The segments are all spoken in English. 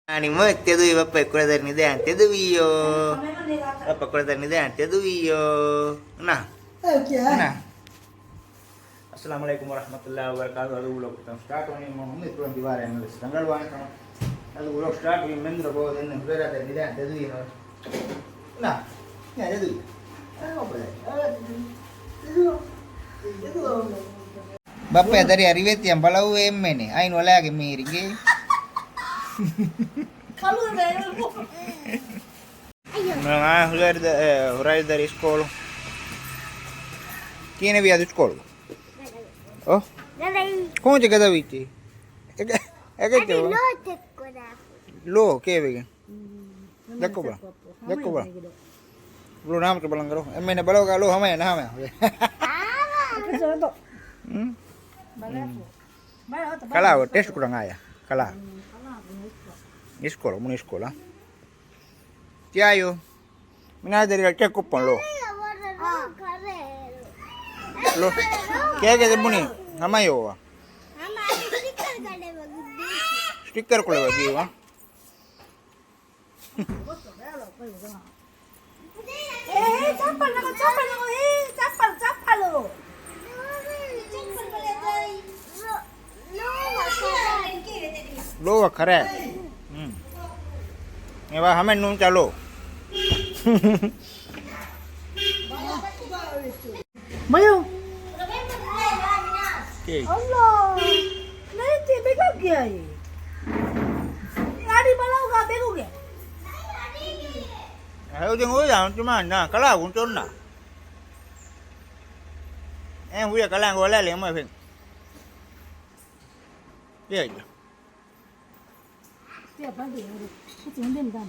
Ani mo tedu bapak kuliah ni dan tedu iyo. Bapak kuliah ni dan tedu iyo. Nah. Nah. Assalamualaikum warahmatullahi wabarakatuh. Lalu vlog kita start ini mau ini tuan di luar yang nulis. Tanggal wan kan. Lalu vlog start ini mendro bawa ini kuliah ni dan tedu iyo. Nah. Ya tedu. Apa boleh? Tedu. Bapak dari Ariwet yang balau emme nih. Ain wala ke miring. Horai dari sekolah. Kini via di sekolah. Oh? Come jaga da viti? Ega jawa. Lo ke vega? Dakko ba? Dakko ba? Lo naam ke balang karo. Emme ne balau ka lo hama na hama. Kalau tes kurang ayah. Kalau sekolah, muni sekolah. Tiayo, mana dari cek kupon lo? Lo, kayak muni, nama yo. Stiker kalau bagi wa. Capal lo. Lo kare. Ngewa hame nung calo. Mayo. Okay. Allah. Nanti bego gaya ye. Gadi balau ga bego gaya. Ayo tengok yang cuma na kalau untuk na. Huya kalau gua lele mau pun. Dia aja. Tiap hari ada. Itu yang kan.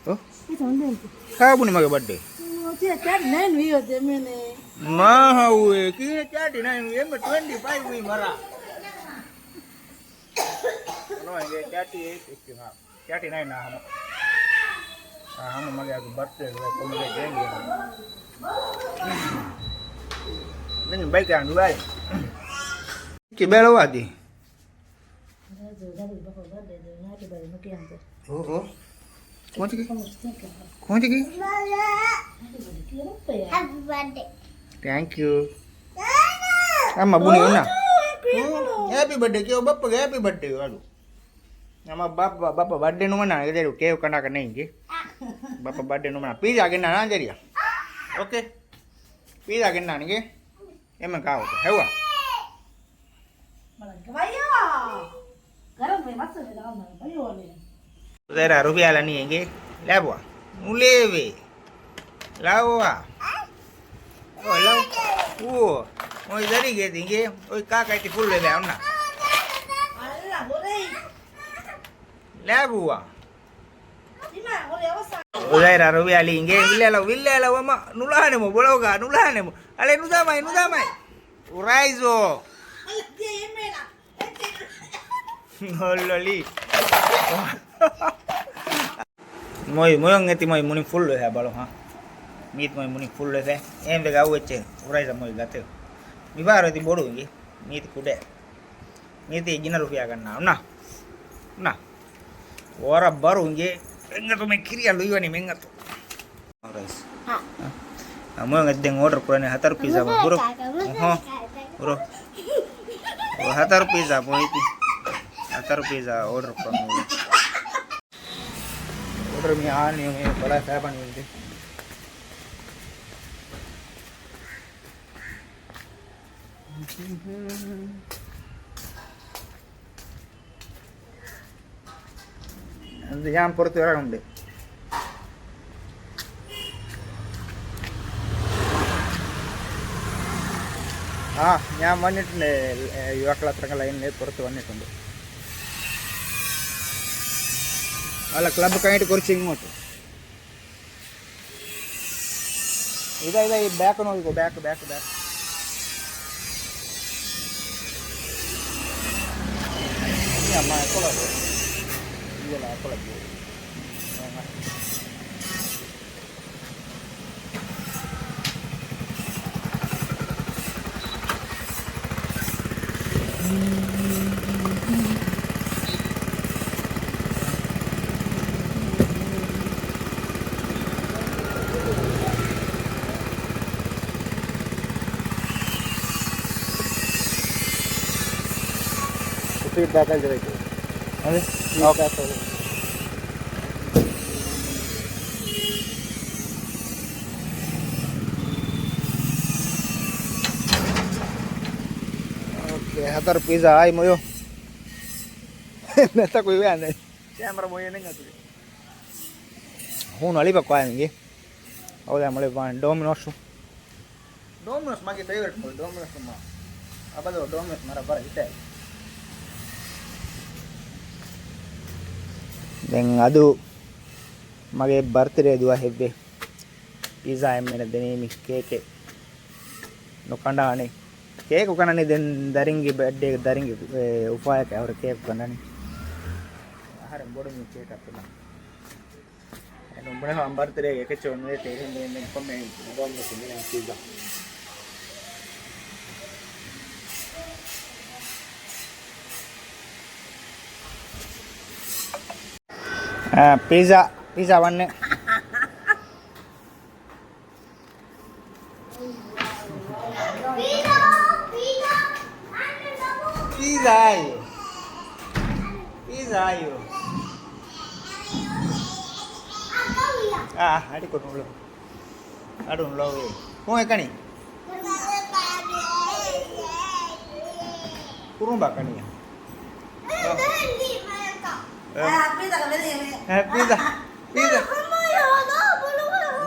Oh? Itu yang. Kau pun makan birthday. Oh, dia cari naik video temen ni. Mahu kini cari naik video 25 we marah. Kalau yang cari naik na hama. Hama makan aku birthday, kau makan jengi. Ini baik kan dua. Kibelo adi. Oh. Kau cakap? Happy birthday. Thank you. Ama bunyi mana? Happy birthday kau bapa happy birthday aduh. Nama bapa birthday nu mana? Jadi kau kena ini. Bapa birthday nu mana? Pizza kena na jadi ya. Okay. Pizza kena ni ke? Emang kau tu. Hewa. Kaya. Kalau memang masuk dalam bayo ni. Zara rupiah lah ni ke? Lawa. Mulewe. Lawa. Oh lawa. Oh. Mau dari ke tinggi? Oh kakak itu full lewe mana? Allah boleh. Lawa. Ima boleh apa? Zara rupiah ni ke? Villa la mama. Nulane mo bolau ka? Nulane mo. Ale nudamai. Uraizo. Allah dia emela. Loli. Moi ngeti moi muni full hai balo ha. Meat moi muni full hai. Em vega uche. Uraiza moi gate. Mi baro ti bodu ngi. Meat kude. Meat ijina rupiah ganna. Nah. Ora baru ngi. Enggak me kiriya lu ni mengat. Guys. Amo ngadeng order kurane 7 pizza bro. Bro. 7 pizza boy itu. 7 pizza order kurang. Order mi ani me bala saya pan ini. Nanti jam portu orang deh. ഞാൻ വന്നിട്ടുണ്ട് യുവാക്കളത്ര ലൈനിൽ പുറത്ത് വന്നിട്ടുണ്ട് അല്ല club കഴിഞ്ഞിട്ട് കുറച്ച് ഇങ്ങോട്ട് ഇതാ ഈ ബാക്ക് നോക്കിക്കോ ബാക്ക് അമ്മ എപ്പോഴാണ് ഇല്ല എപ്പോഴാണ് ಸ್ವೀಟ್ ಹಾಕೊಂಡು ಹೋಯ್ತು ಅದೇ ಸ್ವೀಟ್ ಹಾಕೋದು oke hatar pizza ay mo yo neta ko yan eh camera mo yan nga to હું નળી પકવા આવી ગઈ હવે મળે ડોમિનોસ ડોમિનોસ મારી ફેવરેટ ફૂડ ડોમિનોસમાં આ બધો ડોમિનોસ મારા પર હિટ ದೆನ್ ಅದು ಮಗೆ ಬರ್ತ್ಡೇ ದುವಾ ಹೆಬ್ಬೆ ಪಿಜ್ಜಾ ಎಮ್ಮೆನ ದೆನೇಮಿ ಕೇಕೆ නොකණ්ඩානේ කේක් උකනනේ දැන් දරින්ගේ බර්ත්ඩේ එක දරින්ගේ උපායක අවර කේක් උකනනේ ආහාර බොඩු කේක් අප්පලා එන උඹේ හම් බර්ත්ඩේ එක චොන්නේ තේරෙන්නේ මෙන්න කොම්මේ බොම්බ සිමින පිස්සා pizza වන්නේ pizza ayo adik ko dulu adun lo we ko ekani kurung bakani ya pizza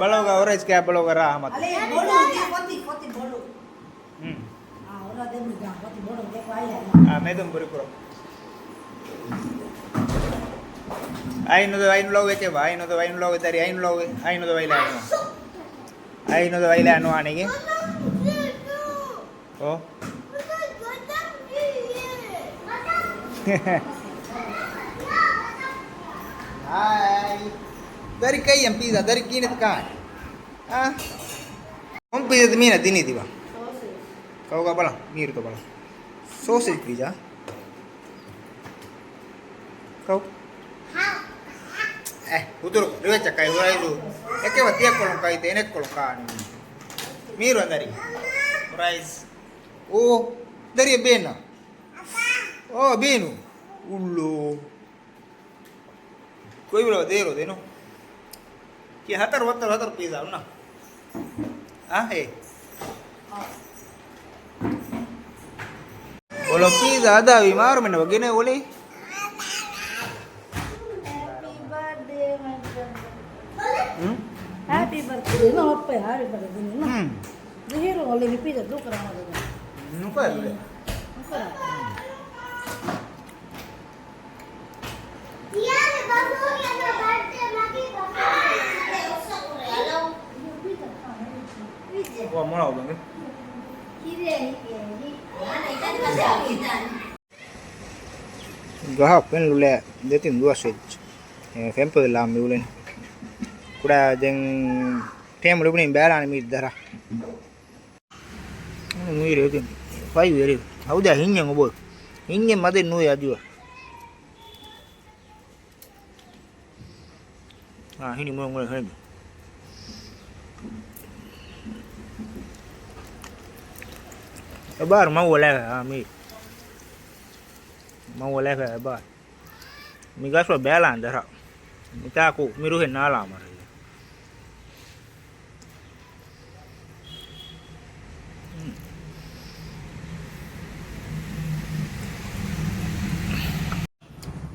baloga orange kaya baloga rahmat medum beri kurang aino lo weche ba aino lo dari aino lo waila anu anege oh hai dari kayam pizza dari kini kan ah om pizza de mina dini diba kau ga bala mir to bala sausage pizza kau udur riwayat kai urai du ekewa tiak kolong kai te enek kolong kan mir dari rice oh dari bena oh benu ullo कोई बोला they know कि हतर pizza ना हाँ है बोलो pizza आधा भी मार मैंने बगीने बोले హ్యాపీ బర్త్డే నో అప్పే హ్యాపీ బర్త్డే నో జీరో ఓన్లీ ని పిజ్జా దో కరా మాదో नुका है यार बाबू के बर्थडे मागी वो मोला हो गए gahap pen lule detin dua sej fempo de lam ulen kuda jeng tem lu ni bela ni dara nu ire tin pai ire hau da hinnya ngobo hinnya made nu ya diwa hini mo ngol hen bar mau wala mi mau wala fa bar mi gaso bela andara mi ta ko mi ruhen na la mara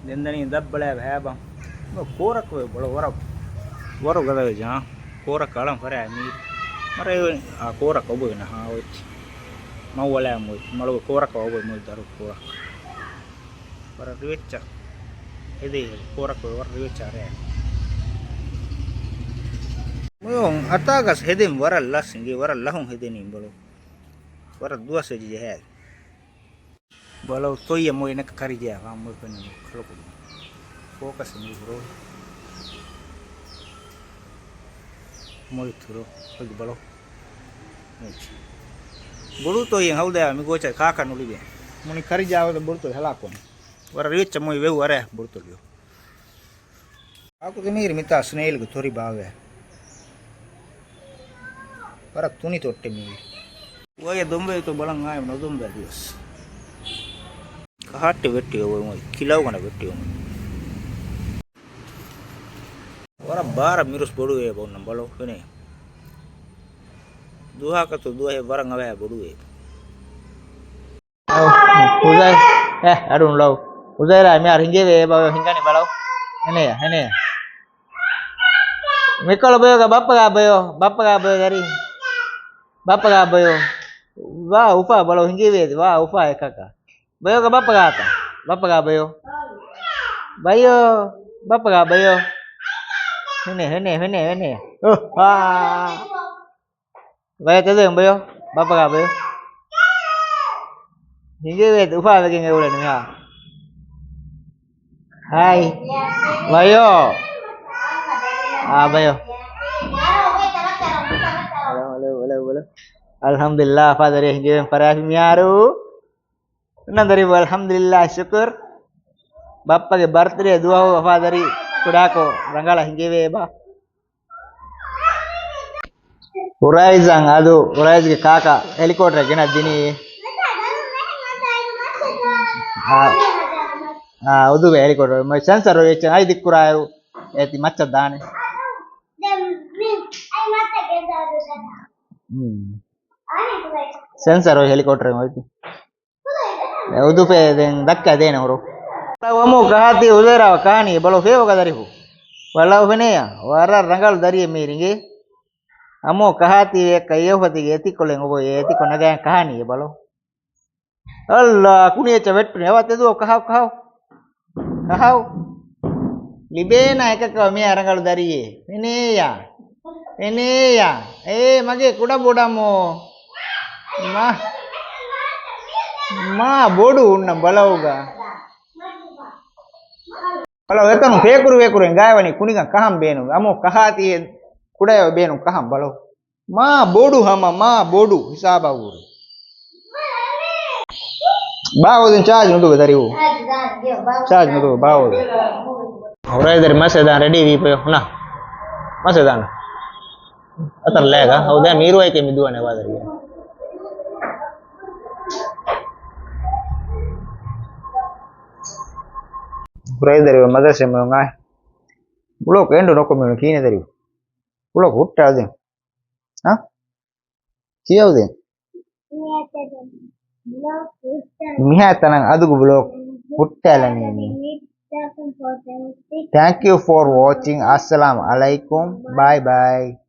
dendani dabbala ba ba korak we bolo waro gada ja korak kalam fara mi mara korak obo na ha wet mau wala mo malo korak obo mo daru korak para riwecha ede korak war riwecha re moyong atagas hedem waral lasingi waral lahung hedeni bolo waral dua seji he bolo toya mo ina kari ja mo pen khalo fokus ni bro mo ituro pag bolo bolu to yang hauda mi gocha kaka nulibe moni kari jawa to bolu to hala kon wara richa mo ve wara bolu to lio aku ke mir mita snail go thori bawe para tuni totte mi oya dombe to balang ay no dombe dios Kahati vetti over moi. Kilau kana vetti over. Ora bara mirus bodu e bon balo kene. Duha ka tu duha e barang awe bodu e. Uzai adun lau. Uzai ra mi ar hinge ve ba hinga ni balau. Ene ya. Mikol bayo ka bappa ka bayo dari. Bappa ka bayo. Wah upa balau hinge ve wah upa e kaka. Bayo ka bappa ka ata. Bappa ka bayo. Bayo bappa ka bayo. Hene. Oh, ah. Bayo te deng bayo. Bappa ka bayo. Hinge ve upa ve kinga ulen mi ha. Hai. Bayo. Ah bayo. Halo. Alhamdulillah padare hinge paras miaru. Nandari alhamdulillah syukur. Bappa ke birthday dua ho padari kudako rangala hinge ve ba. Horizon adu Horizon ke kaka helicopter gena dini. Udu ve helicopter mai sensor ho eche ai dikkurayu eti macca dane. Sensor ho helicopter hoiti. Udu pe den dakka dene horo. Wamu kahati udera kahani balo feo kadari ho. Walau beneya wara rangal dari miringe. Amo kahati kayo hati eti koleng obo eti konaga kahani balo. Allah kuni echa vettu newate du kahau. Libena ekaka me arangalu dariye. Eneya. Mage kuda bodamo. Ma bodu unna balauga. Kalau ekanu fekuru engayawani kuniga kaham benu. Amo kahati kudayo benu kaham balau. Ma bodu hama ma bodu hisaba uru. Bawo den charge nudu dari u. Charge nudu bawo. Horai dari masedan ready vi pe na. Masedan. Atar lega hauda miru ai ke midu ane wadari. Horai dari madase me ngai. Bulok endo nokko me kine dari. Bulok hutta den. Ha? Kiyau den. Miha tanang adugu blog huttalani. Thank you for watching. Assalamu alaikum. Bye.